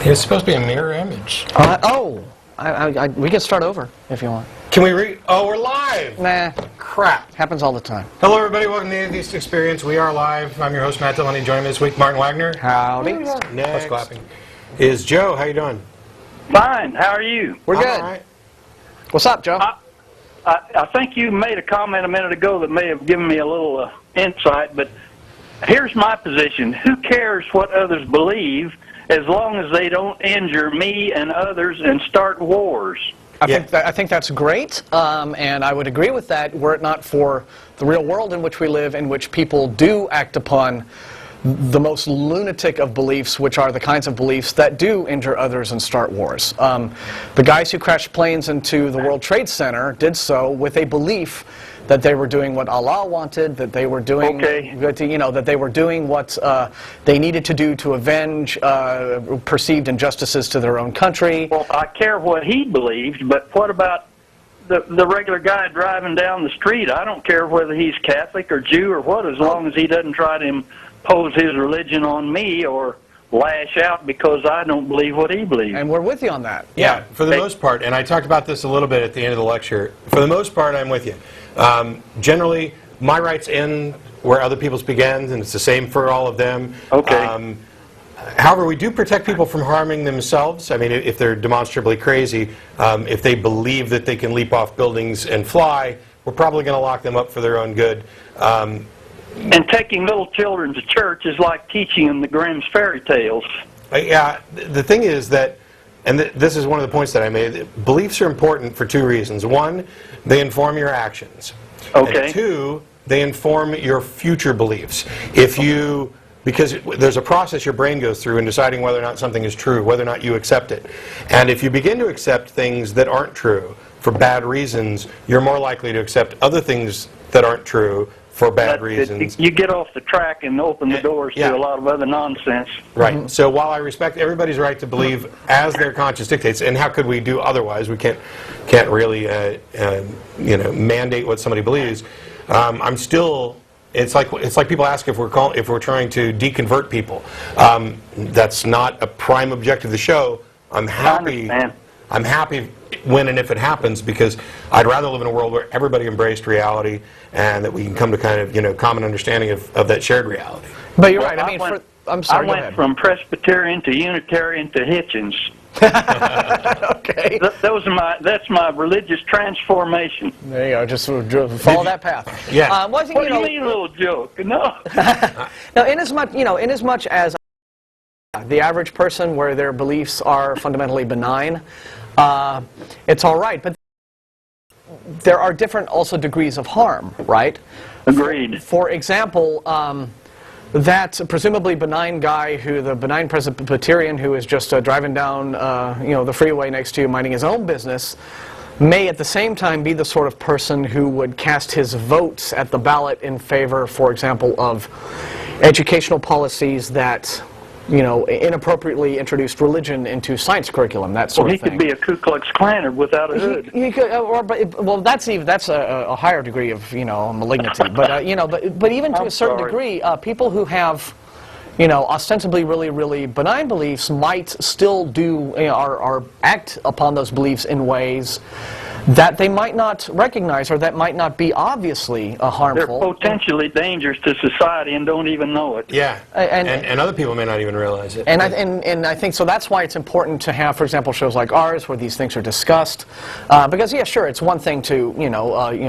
It's supposed to be a mirror image. We can start over if you want. Can we Oh, we're live! Nah. Crap. Happens all the time. Hello, everybody. Welcome to the Atheist Experience. We are live. I'm your host, Matt Delaney. Joining me this week, Martin Wagner. Howdy. Next clapping is Joe. How you doing? Fine. How are you? We're good. All right. What's up, Joe? I think you made a comment a minute ago that may have given me a little insight, but here's my position. Who cares what others believe as long as they don't injure me and others and start wars? I think that's great, and I would agree with that were it not for the real world in which we live, in which people do act upon the most lunatic of beliefs, which are the kinds of beliefs that do injure others and start wars. The guys who crashed planes into the World Trade Center did so with a belief that they were doing what Allah wanted, that they were doing, that they were doing what they needed to do to avenge perceived injustices to their own country. Well, I care what he believed, but what about the regular guy driving down the street? I don't care whether he's Catholic or Jew or what, as long as he doesn't try to impose his religion on me or lash out because I don't believe what he believes. And we're with you on that. Yeah, for the most part, and I talked about this a little bit at the end of the lecture, for the most part, I'm with you. Generally, my rights end where other people's begin, and it's the same for all of them. Okay. However, we do protect people from harming themselves. I mean, if they're demonstrably crazy, if they believe that they can leap off buildings and fly, we're probably going to lock them up for their own good. And taking little children to church is like teaching them the Grimm's fairy tales. Yeah, the thing is that, and this is one of the points that I made, beliefs are important for two reasons. One, they inform your actions. Okay. And two, they inform your future beliefs. Because there's a process your brain goes through in deciding whether or not something is true, whether or not you accept it. And if you begin to accept things that aren't true for bad reasons, you're more likely to accept other things that aren't true for bad reasons. You get off the track and open the doors to a lot of other nonsense. Right. So while I respect everybody's right to believe as their conscience dictates, and how could we do otherwise? We can't really mandate what somebody believes. I'm still. It's like people ask if we're trying to deconvert people. That's not a prime objective of the show. I'm happy when and if it happens, because I'd rather live in a world where everybody embraced reality and that we can come to kind of common understanding of that shared reality. But you're right. I'm sorry. I went from Presbyterian to Unitarian to Hitchens. Okay. That's my religious transformation. There you go. Just follow that path. Yeah. What do you mean, a little joke? No. Now, inasmuch as the average person, where their beliefs are fundamentally benign, it's all right. But there are different also degrees of harm, right? Agreed. For example, that presumably benign guy, the benign Presbyterian who is just driving down the freeway next to you minding his own business, may at the same time be the sort of person who would cast his votes at the ballot in favor, for example, of educational policies that inappropriately introduced religion into science curriculum, that sort of thing. He could be a Ku Klux Klaner without a hood. He could, that's a higher degree of malignity. But even to a certain degree, people who have ostensibly really, really benign beliefs might still do or act upon those beliefs in ways that they might not recognize or that might not be obviously harmful. They're potentially dangerous to society and don't even know it. Yeah, and other people may not even realize it. And I think so. That's why it's important to have, for example, shows like ours where these things are discussed. Because yeah, sure, it's one thing to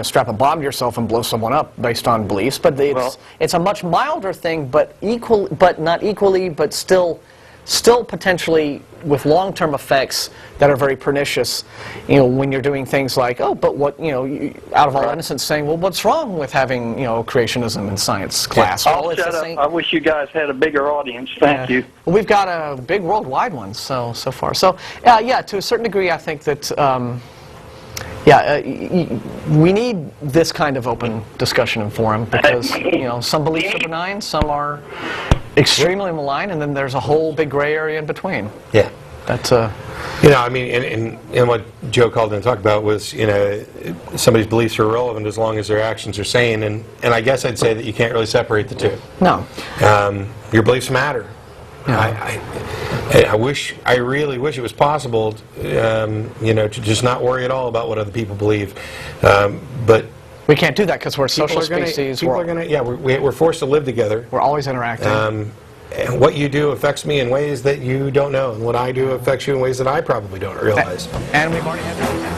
strap a bomb to yourself and blow someone up based on beliefs, but it's a much milder thing, but not equally, but still potentially with long-term effects that are very pernicious, when you're doing things like, out of all innocence saying, well, what's wrong with having, creationism in science class? I'll shut up. I wish you guys had a bigger audience. Thank you. Well, we've got a big worldwide one so far. So, to a certain degree, I think that, we need this kind of open discussion and forum because, some beliefs are benign, some are extremely malign, and then there's a whole big gray area in between. Yeah. That's and what Joe called in and talked about was, somebody's beliefs are irrelevant as long as their actions are sane, and I guess I'd say that you can't really separate the two. No. Your beliefs matter. I really wish it was possible, to just not worry at all about what other people believe. But we can't do that because we're a social species. We're forced to live together. We're always interacting. And what you do affects me in ways that you don't know, and what I do affects you in ways that I probably don't realize. And we've already had